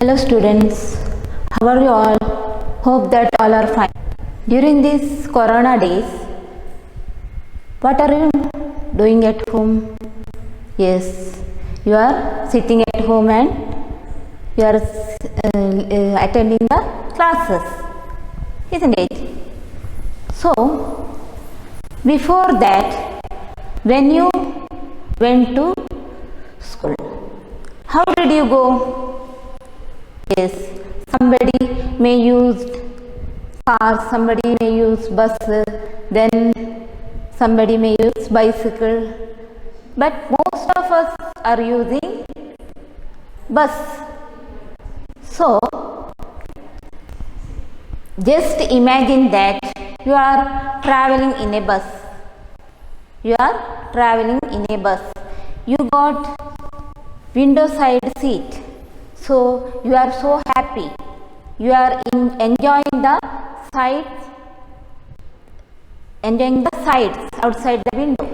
Hello students, how are you all? Hope that all are fine. During these corona days, what are you doing at home? Yes, you are sitting at home and you are attending the classes, isn't it? So, before that, when you went to school, how did you go? Yes, somebody may use car, somebody may use bus, then somebody may use bicycle, but most of us are using bus. So, just imagine that you are traveling in a bus. You are traveling in a bus. You got window side seat. So you are so happy. You are enjoying the sights, outside the window.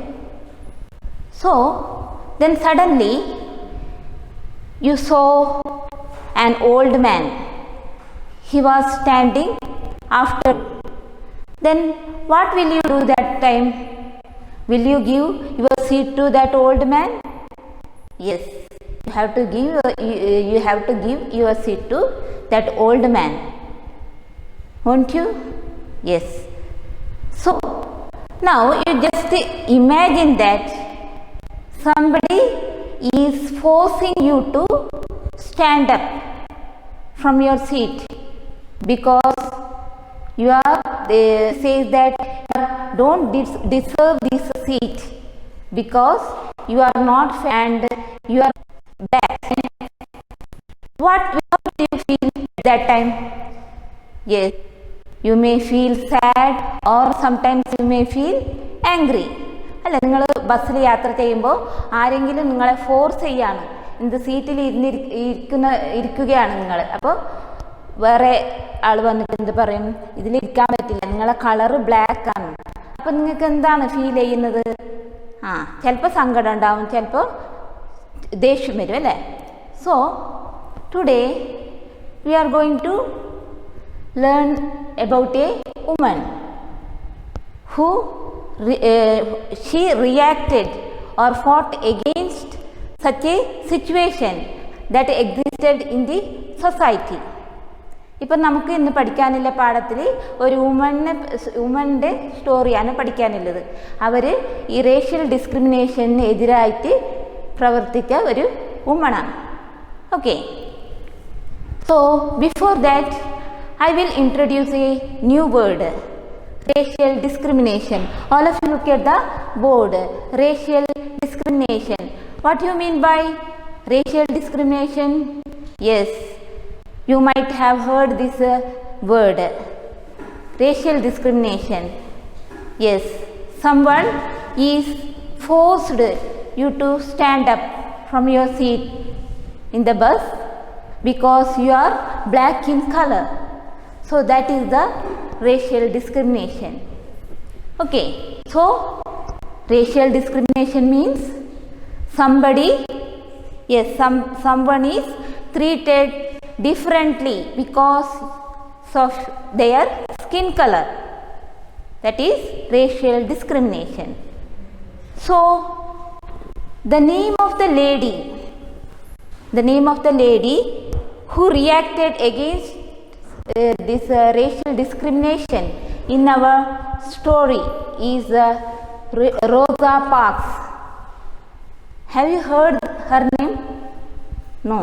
So then suddenly you saw an old man. He was standing after. Then what will you do that time? Will you give your seat to that old man? Yes. You have to give your seat to that old man, won't you? Yes. So now you just imagine that somebody is forcing you to stand up from your seat because they say that you don't deserve this seat because you are not fair and you are bad. How do you feel at that time? Yes, you may feel sad or sometimes you may feel angry. അല്ല, നിങ്ങൾ ബസ്സിൽ യാത്ര ചെയ്യുമ്പോൾ ആരെങ്കിലും നിങ്ങളെ force ചെയ്യാണ്, എന്ത് സീറ്റിൽ ഇരിക്കുകയാണ് നിങ്ങൾ. അപ്പോൾ വേറെ ആൾ വന്നിട്ട് എന്ത് പറയും, ഇതിലിരിക്കാൻ പറ്റില്ല, നിങ്ങളെ കളറ് ബ്ലാക്ക് ആണ്. അപ്പോൾ നിങ്ങൾക്ക് എന്താണ് ഫീൽ ചെയ്യുന്നത്? ചിലപ്പോൾ സങ്കടം ഉണ്ടാവും, ചിലപ്പോൾ ദേഷ്യം വരും, അല്ലേ? So today we are going to learn about a woman who she reacted or fought against such a situation that existed in the society. ഇപ്പം നമുക്ക് ഇന്ന് പഠിക്കാനുള്ള പാഠത്തിൽ ഒരു വുമൻ്റെ സ്റ്റോറിയാണ് പഠിക്കാനുള്ളത്. അവർ ഈ റേഷ്യൽ ഡിസ്ക്രിമിനേഷന് എതിരായിട്ട് പ്രവർത്തിച്ച ഒരു വുമണാണ്. Okay, so before that I will introduce a new word, racial discrimination. All of you look at the board. Racial discrimination. What do you mean by racial discrimination? Yes, you might have heard this word, racial discrimination. Yes, someone is forced you to stand up from your seat in the bus because you are black in color. So that is the racial discrimination. Okay, so racial discrimination means someone is treated differently because of their skin color. That is racial discrimination. So the name of the lady who reacted against this racial discrimination in our story is Rosa Parks. Have you heard her name? No.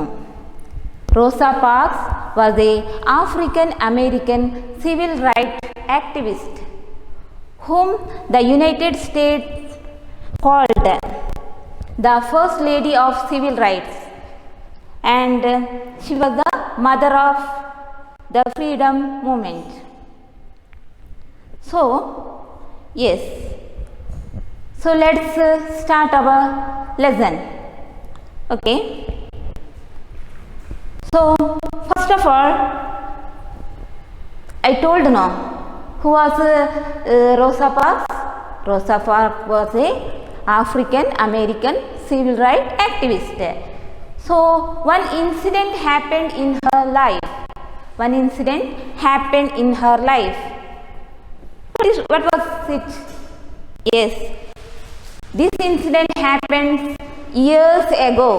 Rosa Parks was an African American civil rights activist whom the United States called the first lady of civil rights, and she was the mother of the freedom movement. So yes, so let's start our lesson. Okay, so first of all I told now who was Rosa Parks. Rosa Parks was a African American civil rights activist. So one incident happened in her life. One incident happened in her life. What was it? Yes, this incident happened years ago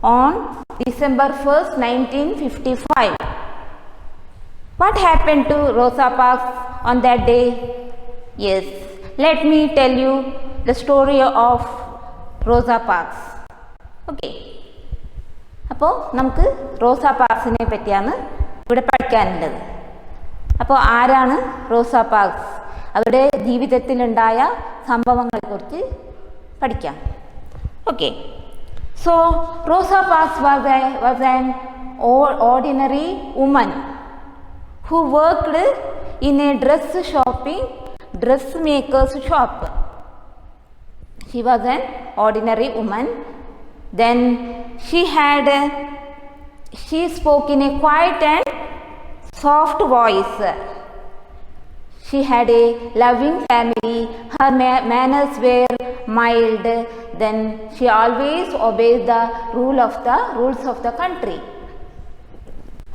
on December 1st, 1955. What happened to Rosa Parks on that day? Yes, let me tell you the story of Rosa Parks. Okay. അപ്പോൾ നമുക്ക് റോസ പാർക്സിനെ പറ്റിയാണ് ഇവിടെ പഠിക്കാനുള്ളത്. അപ്പോൾ ആരാണ് റോസ parks? അവരുടെ ജീവിതത്തിലുണ്ടായ സംഭവങ്ങളെക്കുറിച്ച് പഠിക്കാം. Okay. So Rosa Parks was an ordinary woman who worked in a dressmaker's shop. She was an ordinary woman. Then she spoke in a quiet and soft voice. She had a loving family. Her manners were mild. Then she always obeyed the rules of the country.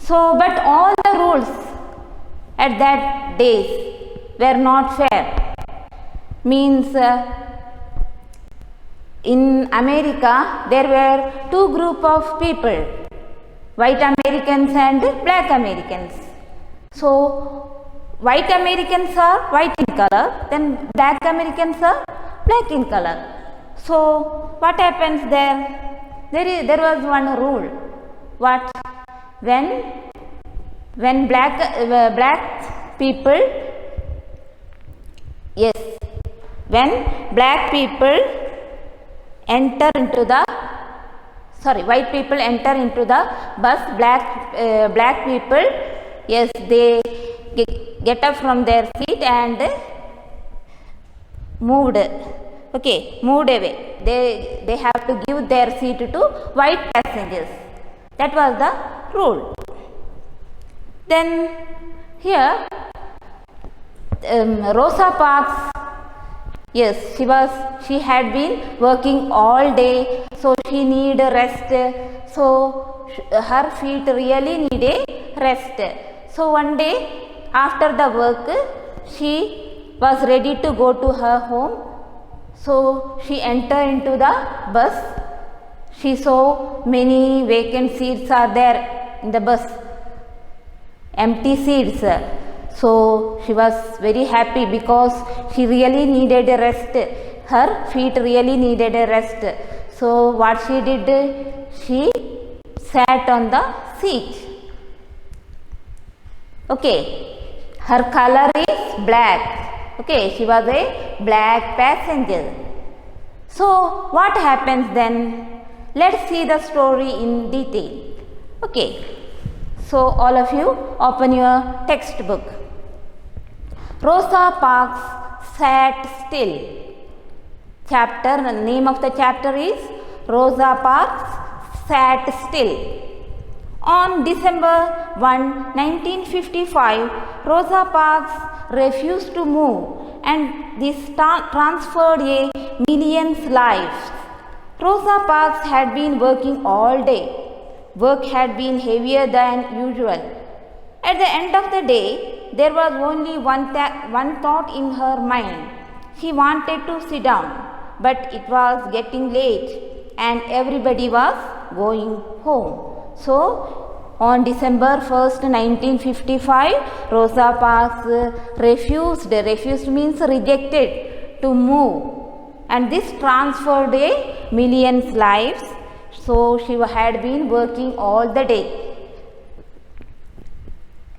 So, but all the rules at that days were not fair. Means in America there were two group of people, white Americans and black Americans. So white Americans are white in color, then black Americans are black in color. So what happens there? There was one rule. What? When black people, yes, when black people enter into the white people enter into the bus, black people, yes, they get up from their seat and moved away. They have to give their seat to white passengers. That was the rule. Then here Rosa Parks, yes, she had been working all day, so she need rest. So her feet really need a rest. So one day after the work, she was ready to go to her home. So she entered into the bus. She saw many vacant seats are there in the bus, empty seats. So she was very happy because she really needed a rest. Her feet really needed a rest. So what she did, she sat on the seat. Okay, her color is black. Okay, she was a black passenger. So what happens then? Let's see the story in detail. Okay, so all of you open your textbook. Rosa Parks sat still. Name of the chapter is Rosa Parks sat still. On December 1, 1955, Rosa Parks refused to move, and this transferred a million's lives. Rosa Parks had been working all day. Work had been heavier than usual. At the end of the day, there was only one thought in her mind. She wanted to sit down, but it was getting late and everybody was going home. So on December 1st, 1955, Rosa Parks refused means rejected to move, and this transferred a million's lives. So she had been working all the day.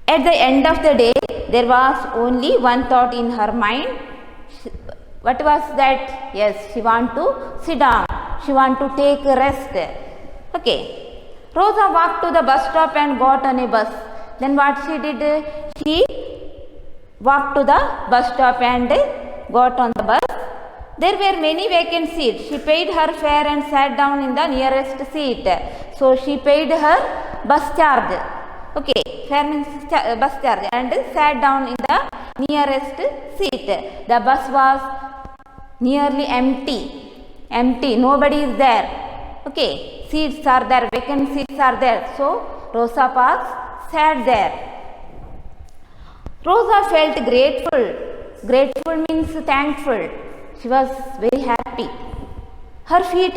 At the end of the day, there was only one thought in her mind. What was that? Yes, she want to sit down. She want to take a rest. Okay. Rosa walked to the bus stop and got on a bus. Then what she did? She walked to the bus stop and got on the bus. There were many vacant seats. She paid her fare and sat down in the nearest seat. So she paid her bus charge. Okay, fare means bus charge, and sat down in the nearest seat. The bus was nearly empty. Nobody is there. Okay, seats are there, vacant seats are there. So Rosa Parks sat there. Rosa felt grateful. Grateful means thankful. She was very happy. Her feet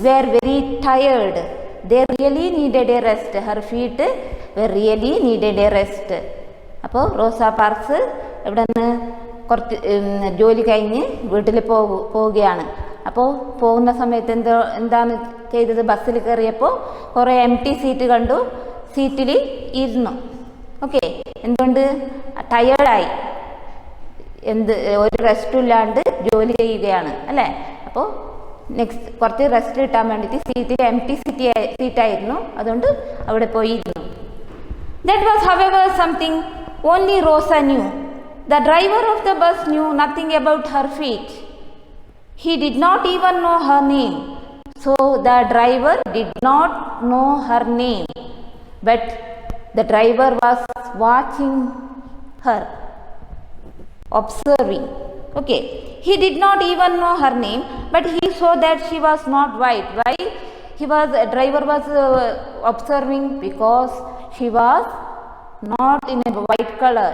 were very tired. They really needed a rest. Her feet were really needed a rest. അപ്പോൾ റോസ parks ഇവിടെ നിന്ന് കുറച്ച് ജോലി കഴിഞ്ഞ് വീട്ടിൽ പോവുകയാണ്. അപ്പോൾ പോകുന്ന സമയത്ത് എന്താണ് ചെയ്തത്? ബസ്സിൽ കയറിയപ്പോൾ കുറേ എംപ്റ്റി സീറ്റ് കണ്ടു. സീറ്റിൽ ഇരുന്നു. ഓക്കെ, എന്തുകൊണ്ട്? ടയേർഡായി, ഒരു റെസ്റ്റും ഇല്ലാണ്ട് ജോലി ചെയ്യുകയാണ് അല്ലേ. അപ്പോൾ നെക്സ്റ്റ് കുറച്ച് റെസ്റ്റ് കിട്ടാൻ വേണ്ടിയിട്ട് സീറ്റിൽ എംപ്റ്റി സീറ്റായിരുന്നു, അതുകൊണ്ട് അവിടെ പോയി ഇരുന്നു. That was, however, something only Rosa knew. The driver of the bus knew nothing about her feet. He did not even know her name. So the driver did not know her name. But the driver was watching her, observing. Okay. He did not even know her name, but he saw that she was not white. Why? Driver was observing because she was not in a white color.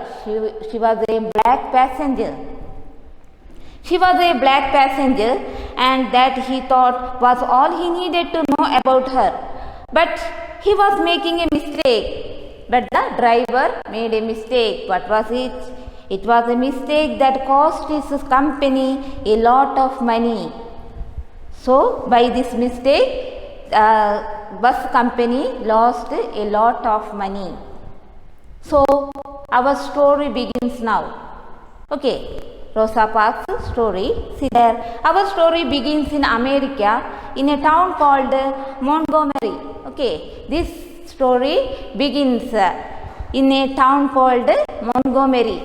She was a black passenger. She was a black passenger, and that he thought was all he needed to know about her. But he was making a mistake. But the driver made a mistake. What was it? It was a mistake that cost his company a lot of money. So by this mistake, bus company lost a lot of money. So our story begins now. Okay, Rosa Parks' story. See there, our story begins in America, in a town called Montgomery. Okay, this story begins in a town called Montgomery.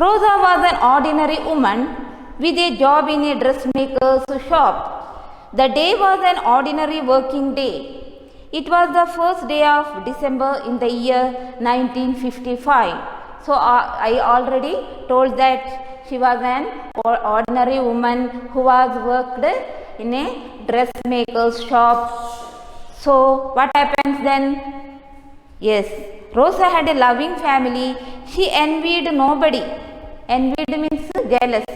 Rosa was an ordinary woman with a job in a dressmaker's shop. The day was an ordinary working day. It was the first day of December in the year 1955. So I already told that she was an ordinary woman who was worked in a dressmaker's shop. So what happens then? Yes, Rosa had a loving family. She envied nobody. Envied means jealous.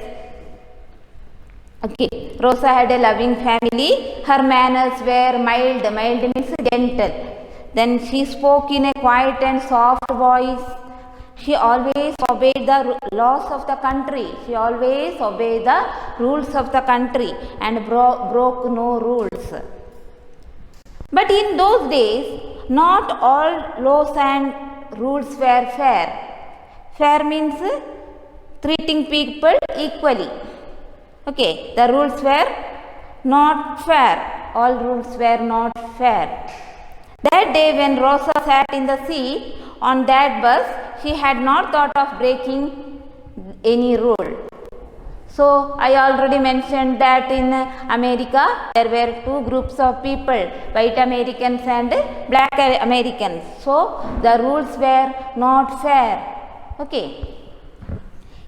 Okay, Rosa had a loving family. Her manners were mild. Mild means gentle. Then she spoke in a quiet and soft voice. She always obeyed the laws of the country. She always obeyed the rules of the country and broke no rules. But in those days, not all laws and rules were fair. Fair means treating people equally. Okay, the rules were not fair. All rules were not fair. That day when Rosa sat in the seat on that bus, she had not thought of breaking any rule. So I already mentioned that in America there were two groups of people, white Americans and black Americans. So the rules were not fair. Okay.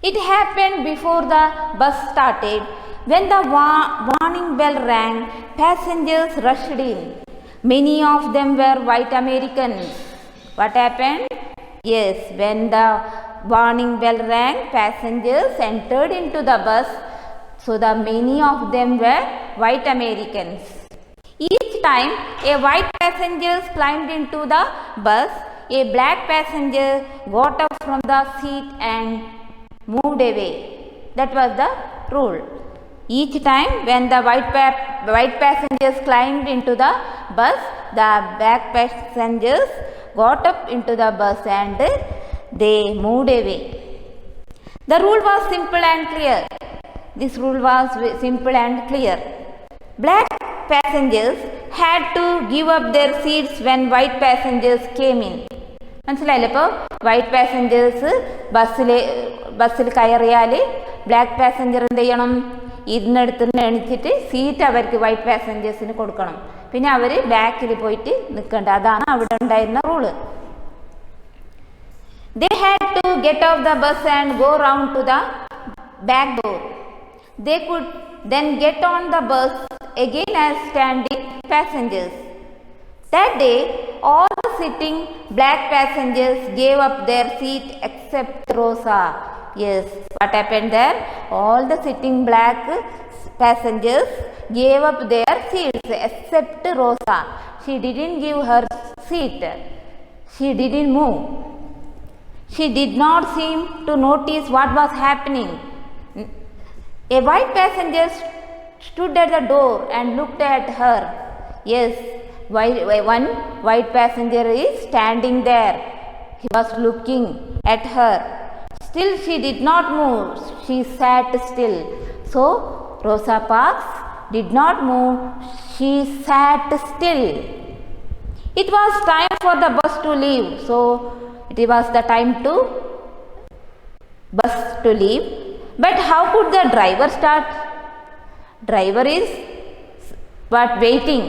It happened before the bus started. When the warning bell rang, passengers rushed in. Many of them were white Americans. What happened? Yes, when the warning bell rang, passengers entered into the bus. So the many of them were white Americans. Each time a white passenger climbed into the bus, a black passenger got up from the seat and moved away. That was the rule. Each time when the white passengers climbed into the bus, the black passengers got up into the bus and they moved away. The rule was simple and clear. This rule was simple and clear. Black passengers had to give up their seats when white passengers came in. മനസ്സിലായില്ലേ? ഇപ്പോൾ white passengers ബസ്സിൽ കയറിയാൽ black passenger എന്ത് ചെയ്യണം? ഇരുന്നിടത്ത് നിന്ന് എണിച്ചിട്ട് seat അവർക്ക് white പാസഞ്ചേഴ്സിന് കൊടുക്കണം. പിന്നെ അവർ ബാക്കിൽ പോയിട്ട് നിൽക്കേണ്ട. അതാണ് അവിടെ ഉണ്ടായിരുന്ന rule. They had to get off the bus and go round to the back door. They could then get on the bus again as standing passengers. That day, all the sitting black passengers gave up their seat except Rosa. Yes, what happened there? All the sitting black passengers gave up their seats except Rosa. She didn't give her seat. She didn't move. She did not seem to notice what was happening. A white passenger stood at the door and looked at her. Yes, one white passenger is standing there. He was looking at her. Still she did not move. She sat still. So Rosa Parks did not move. She sat still. It was time for the bus to leave. So it was the time to bus to leave. But how could the driver start? Driver is but waiting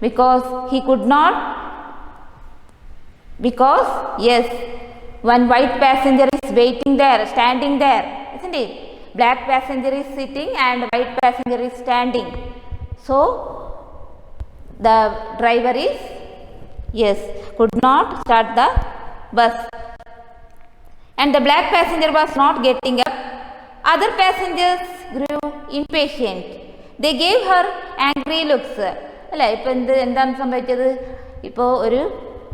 because he could not, because yes, one white passenger is waiting there, standing there, isn't it? Black passenger is sitting and white passenger is standing. So the driver is, yes, could not start the bus, and the black passenger was not getting up. Other passengers grew impatient. They gave her angry looks. അല്ലേ, ഇപ്പം എന്താണ് സംഭവിച്ചത്? ഇപ്പോൾ ഒരു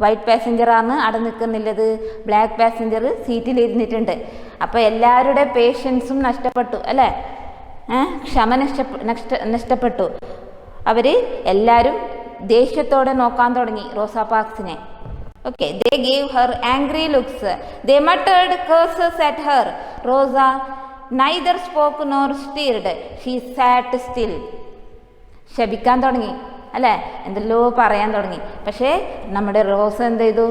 white പാസഞ്ചറാണ് അവിടെ നിൽക്കുന്നില്ലത്, black passenger സീറ്റിലിരുന്നിട്ടുണ്ട്. അപ്പോൾ എല്ലാവരുടെ പേഷ്യൻസും നഷ്ടപ്പെട്ടു, അല്ലേ? ക്ഷമ നഷ്ടപ്പെട്ടു. അവർ എല്ലാവരും ദേഷ്യത്തോടെ നോക്കാൻ തുടങ്ങി റോസാ പാർക്സിനെ. Okay, they gave her angry looks. They muttered curses at her. Rosa neither spoke nor stirred. She sat still. ശപിക്കാൻ തുടങ്ങി, അല്ലേ? എന്തെല്ലോ പറയാൻ തുടങ്ങി. പക്ഷേ നമ്മുടെ റോസ് എന്ത് ചെയ്തു?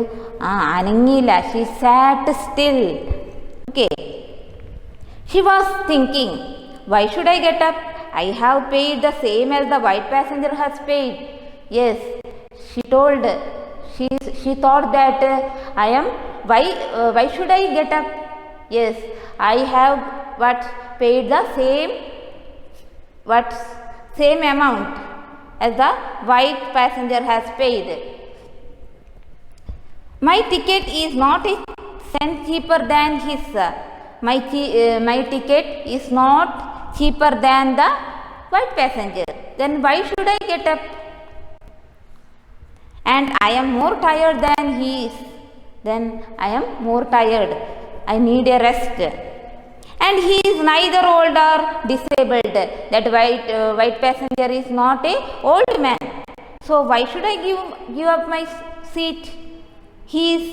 അനങ്ങിയില്ല. She sat still. Okay. She was thinking, why should I get up? I have paid the same as the white passenger has paid. Yes, she told. She thought that why should I get up? Yes, I have paid the same amount as the white passenger has paid. My ticket is not a cent cheaper than his. My ticket is not cheaper than the white passenger. Then why should I get up? And I am more tired than he is. Then I am more tired. I need a rest. And he is neither old or disabled. That white passenger is not a old man. So why should I give up my seat? He is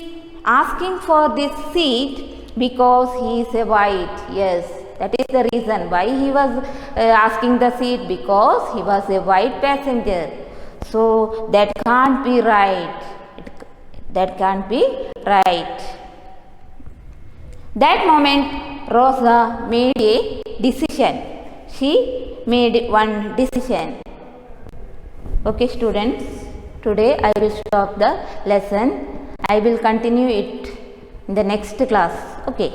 asking for this seat because he is a white. Yes, that is the reason why he was asking the seat, because he was a white passenger. So that can't be right. That can't be right. That moment Rosa made a decision. She made one decision. Okay students, today I will stop the lesson. I will continue it in the next class. Okay.